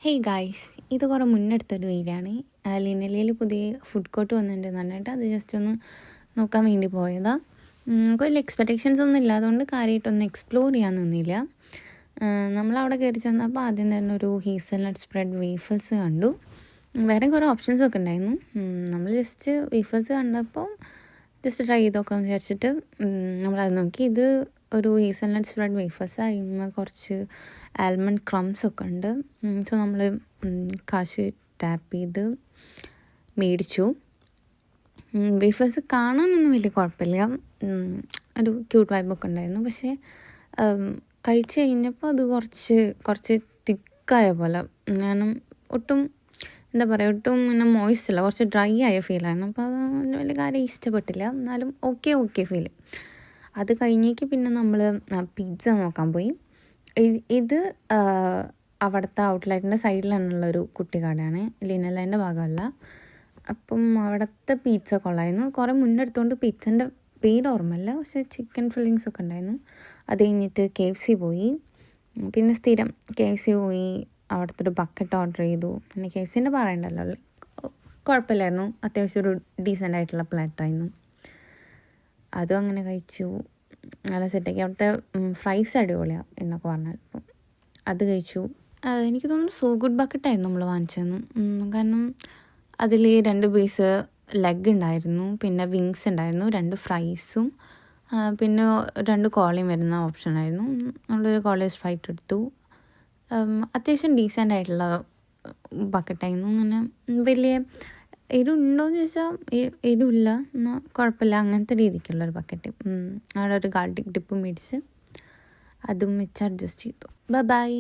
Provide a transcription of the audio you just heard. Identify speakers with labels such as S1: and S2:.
S1: Hey guys, ഇത് കുറേ മുന്നെടുത്തൊരു വീഡിയോയാണ്. ലിനലയിൽ പുതിയ ഫുഡ് കോർട്ട് വന്നിട്ടുണ്ടെന്ന് പറഞ്ഞിട്ട് അത് ജസ്റ്റ് ഒന്ന് നോക്കാൻ വേണ്ടി പോയതാണ്. നമുക്ക് വലിയ എക്സ്പെക്റ്റേഷൻസ് ഒന്നും ഇല്ലാത്തതുകൊണ്ട് കാര്യമായിട്ടൊന്നും എക്സ്പ്ലോർ ചെയ്യാൻ നിന്നില്ല. നമ്മളവിടെ കയറി ചെന്നപ്പോൾ ആദ്യം തന്നെ ഒരു ഹേസൽനട്ട് സ്പ്രെഡ് വേഫിൾസ് കണ്ടു. വേറെ കുറേ ഓപ്ഷൻസ് ഒക്കെ ഉണ്ടായിരുന്നു. നമ്മൾ ജസ്റ്റ് വേഫിൾസ് കണ്ടപ്പോൾ ജസ്റ്റ് ട്രൈ ചെയ്ത് നോക്കാമെന്ന് വിചാരിച്ചിട്ട് നമ്മളത് നോക്കി. ഇത് ഒരു ഹേസൽനട്ട് സ്പ്രെഡ് വേഫേഴ്സ് അതിന് കുറച്ച് ആൽമണ്ട് ക്രംസ് ഒക്കെ ഉണ്ട്. സോ നമ്മൾ കാശ് ടാപ്പ് ചെയ്ത് മേടിച്ചു. വേഫേഴ്സ് കാണാനൊന്നും വലിയ കുഴപ്പമില്ല, ഒരു ക്യൂട്ട് വൈബൊക്കെ ഉണ്ടായിരുന്നു. പക്ഷേ കഴിച്ച് കഴിഞ്ഞപ്പോൾ അത് കുറച്ച് തിക്കായ പോലെ, ഞാനും ഒട്ടും എന്താ പറയുക, ഒട്ടും ഇങ്ങനെ മോയ്സ്റ്റ് അല്ല, കുറച്ച് ഡ്രൈ ആയ ഫീലായിരുന്നു. അപ്പോൾ അത് വലിയ കാര്യം ഇഷ്ടപ്പെട്ടില്ല. എന്നാലും ഓക്കെ ഫീല്. അത് കഴിഞ്ഞേക്ക് പിന്നെ നമ്മൾ പിസ്സ നോക്കാൻ പോയി. ഇത് അവിടുത്തെ ഔട്ട്ലെറ്റിൻ്റെ സൈഡിലാണുള്ളൊരു കുട്ടിക്കടയാണ്, ലിനലേൻ്റെ ഭാഗമല്ല. അപ്പം അവിടുത്തെ പിസ്സ കൊള്ളായിരുന്നു. കുറേ മുന്നെടുത്തുകൊണ്ട് പിസ്സൻ്റെ പേര് ഓർമ്മയില്ല, പക്ഷേ ചിക്കൻ ഫില്ലിങ്സ് ഒക്കെ ഉണ്ടായിരുന്നു. അത് കഴിഞ്ഞിട്ട് KFC പോയി. പിന്നെ സ്ഥിരം KFC പോയി, അവിടുത്തെ ഒരു ബക്കറ്റ് ഓർഡർ ചെയ്തു. പിന്നെ KFCൻ്റെ പറയണ്ടല്ലോ, കുഴപ്പമില്ലായിരുന്നു, അത്യാവശ്യം ഒരു ഡീസൻ്റ് ആയിട്ടുള്ള പ്ലാറ്റായിരുന്നു. അതും അങ്ങനെ കഴിച്ചു, നല്ല സെറ്റാക്കി. അവിടുത്തെ ഫ്രൈസ് അടിപൊളിയാണ് എന്നൊക്കെ പറഞ്ഞാൽ അപ്പം അത് കഴിച്ചു. എനിക്ക് തോന്നുന്നു സോ ഗുഡ് ബക്കറ്റായിരുന്നു നമ്മൾ വാങ്ങിച്ചതെന്ന്. കാരണം അതിൽ 2 പീസ് ലെഗ് ഉണ്ടായിരുന്നു, പിന്നെ വിങ്സ് ഉണ്ടായിരുന്നു, 2 ഫ്രൈസും, പിന്നെ 2 കോളയും വരുന്ന ഓപ്ഷനായിരുന്നു. നമ്മളൊരു കോളേജ് സ്പ്രൈറ്റ് എടുത്തു. അത്യാവശ്യം ഡീസൻ്റ് ആയിട്ടുള്ള ബക്കറ്റായിരുന്നു. അങ്ങനെ വലിയ എരിവുണ്ടോയെന്ന് ചോദിച്ചാൽ എരിവില്ല, എന്നാൽ കുഴപ്പമില്ല, അങ്ങനത്തെ രീതിക്കുള്ളൊരു ബക്കറ്റ്. അവിടെ ഒരു ഗാർലിക് ഡിപ്പ് മേടിച്ച് അതും വെച്ച് അഡ്ജസ്റ്റ് ചെയ്തു. ബൈ.